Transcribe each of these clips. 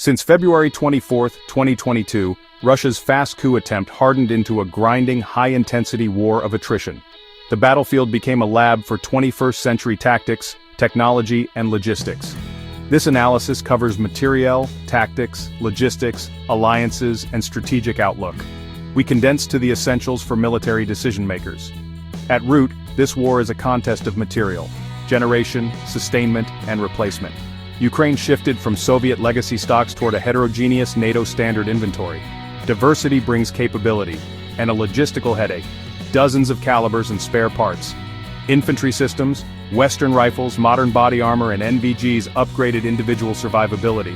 Since February 24, 2022, Russia's fast coup attempt hardened into a grinding, high-intensity war of attrition. The battlefield became a lab for 21st-century tactics, technology, and logistics. This analysis covers materiel, tactics, logistics, alliances, and strategic outlook. We condense to the essentials for military decision-makers. At root, this war is a contest of material, generation, sustainment, and replacement. Ukraine shifted from Soviet legacy stocks toward a heterogeneous NATO standard inventory. Diversity brings capability, and a logistical headache, dozens of calibers and spare parts. Infantry systems, Western rifles, modern body armor, and NVGs upgraded individual survivability.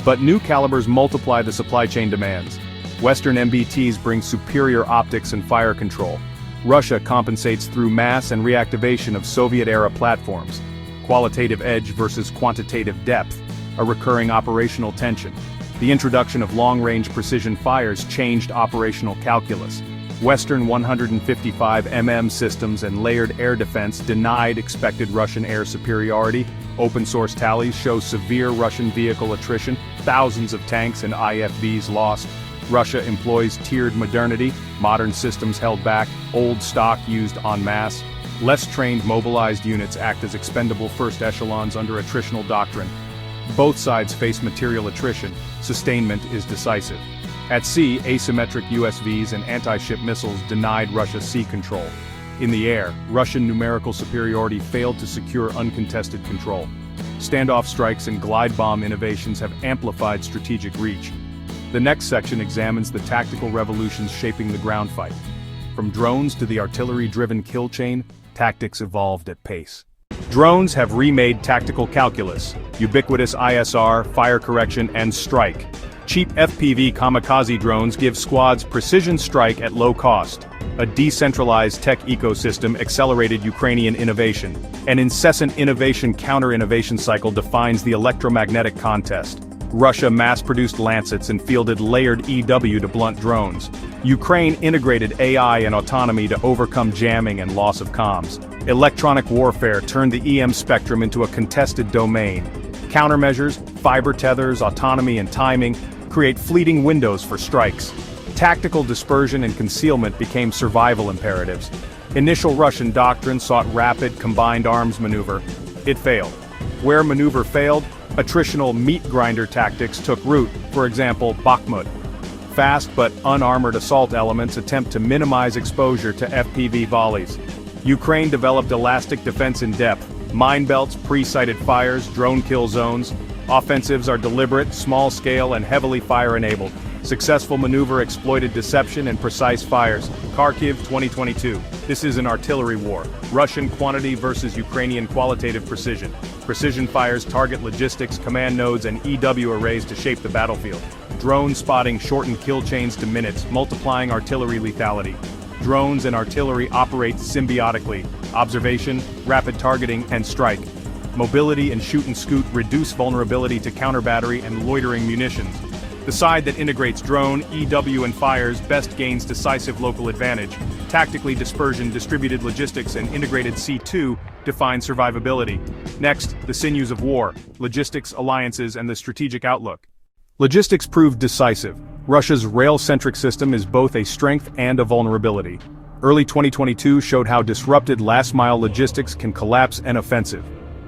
But new calibers multiply the supply chain demands. Western MBTs bring superior optics and fire control. Russia compensates through mass and reactivation of Soviet-era platforms. Qualitative edge versus quantitative depth, a recurring operational tension. The introduction of long-range precision fires changed operational calculus. Western 155 mm systems and layered air defense denied expected Russian air superiority. Open-source tallies show severe Russian vehicle attrition, thousands of tanks and IFVs lost. Russia employs tiered modernity, modern systems held back, old stock used en masse. Less trained mobilized units act as expendable first echelons under attritional doctrine. Both sides face material attrition, sustainment is decisive. At sea, asymmetric USVs and anti-ship missiles denied Russia sea control. In the air, Russian numerical superiority failed to secure uncontested control. Standoff strikes and glide bomb innovations have amplified strategic reach. The next section examines the tactical revolutions shaping the ground fight. From drones to the artillery-driven kill chain, tactics evolved at pace. Drones have remade tactical calculus, ubiquitous ISR, fire correction, and strike. Cheap FPV kamikaze drones give squads precision strike at low cost. A decentralized tech ecosystem accelerated Ukrainian innovation. An incessant innovation counter-innovation cycle defines the electromagnetic contest. Russia mass-produced Lancets and fielded layered EW to blunt drones. Ukraine integrated AI and autonomy to overcome jamming and loss of comms. Electronic warfare turned the EM spectrum into a contested domain. Countermeasures, fiber tethers, autonomy and timing create fleeting windows for strikes. Tactical dispersion and concealment became survival imperatives. Initial Russian doctrine sought rapid, combined arms maneuver. It failed. Where maneuver failed, attritional meat grinder tactics took root, for example, Bakhmut. Fast but unarmored assault elements attempt to minimize exposure to FPV volleys. Ukraine developed elastic defense in depth, mine belts, pre-sighted fires, drone kill zones. Offensives are deliberate, small-scale, and heavily fire-enabled. Successful maneuver exploited deception and precise fires. Kharkiv 2022. This is an artillery war. Russian quantity versus Ukrainian qualitative precision. Precision fires target logistics, command nodes, and EW arrays to shape the battlefield. Drone spotting shortened kill chains to minutes, multiplying artillery lethality. Drones and artillery operate symbiotically. Observation, rapid targeting, and strike. Mobility and shoot and scoot reduce vulnerability to counter-battery and loitering munitions. The side that integrates drone, EW and fires best gains decisive local advantage. Tactically dispersion, distributed logistics, and integrated C2 define survivability. Next, the sinews of war, logistics, alliances, and the strategic outlook. Logistics proved decisive. Russia's rail-centric system is both a strength and a vulnerability. Early 2022 showed how disrupted last-mile logistics can collapse an offensive.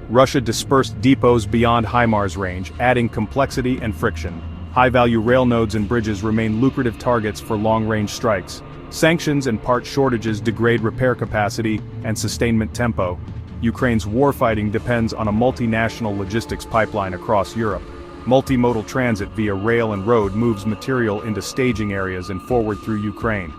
Russia dispersed depots beyond HIMARS range, adding complexity and friction. High-value rail nodes and bridges remain lucrative targets for long-range strikes. Sanctions and part shortages degrade repair capacity and sustainment tempo. Ukraine's warfighting depends on a multinational logistics pipeline across Europe. Multimodal transit via rail and road moves material into staging areas and forward through Ukraine.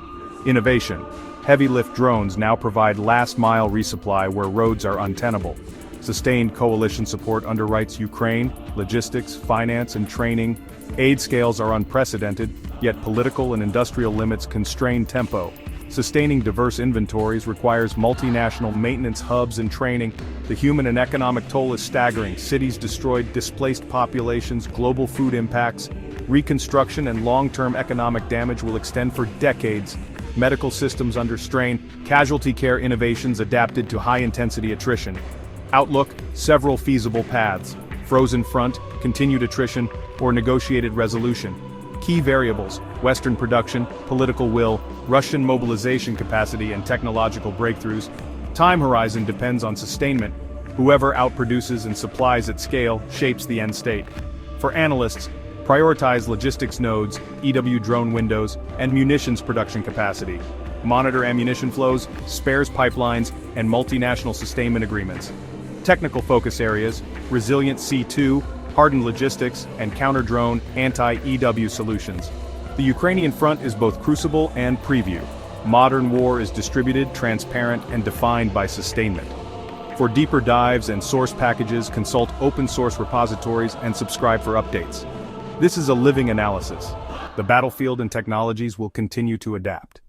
Innovation. Heavy-lift drones now provide last-mile resupply where roads are untenable. Sustained coalition support underwrites Ukraine, logistics, finance, and training. Aid scales are unprecedented, yet political and industrial limits constrain tempo. Sustaining diverse inventories requires multinational maintenance hubs and training. The human and economic toll is staggering. Cities destroyed, displaced populations, global food impacts. Reconstruction and long-term economic damage will extend for decades. Medical systems under strain, casualty care innovations adapted to high-intensity attrition. Outlook, several feasible paths. frozen front, continued attrition, or negotiated resolution. Key variables: Western production, political will, Russian mobilization capacity and technological breakthroughs. Time horizon depends on sustainment. Whoever outproduces and supplies at scale shapes the end state. For analysts, prioritize logistics nodes, EW drone windows, and munitions production capacity. Monitor ammunition flows, spares pipelines, and multinational sustainment agreements. Technical focus areas: resilient C2, hardened logistics, and counter-drone, anti-EW solutions. The Ukrainian front is both crucible and preview. Modern war is distributed, transparent, and defined by sustainment. For deeper dives and source packages, consult open-source repositories and subscribe for updates. This is a living analysis. The battlefield and technologies will continue to adapt.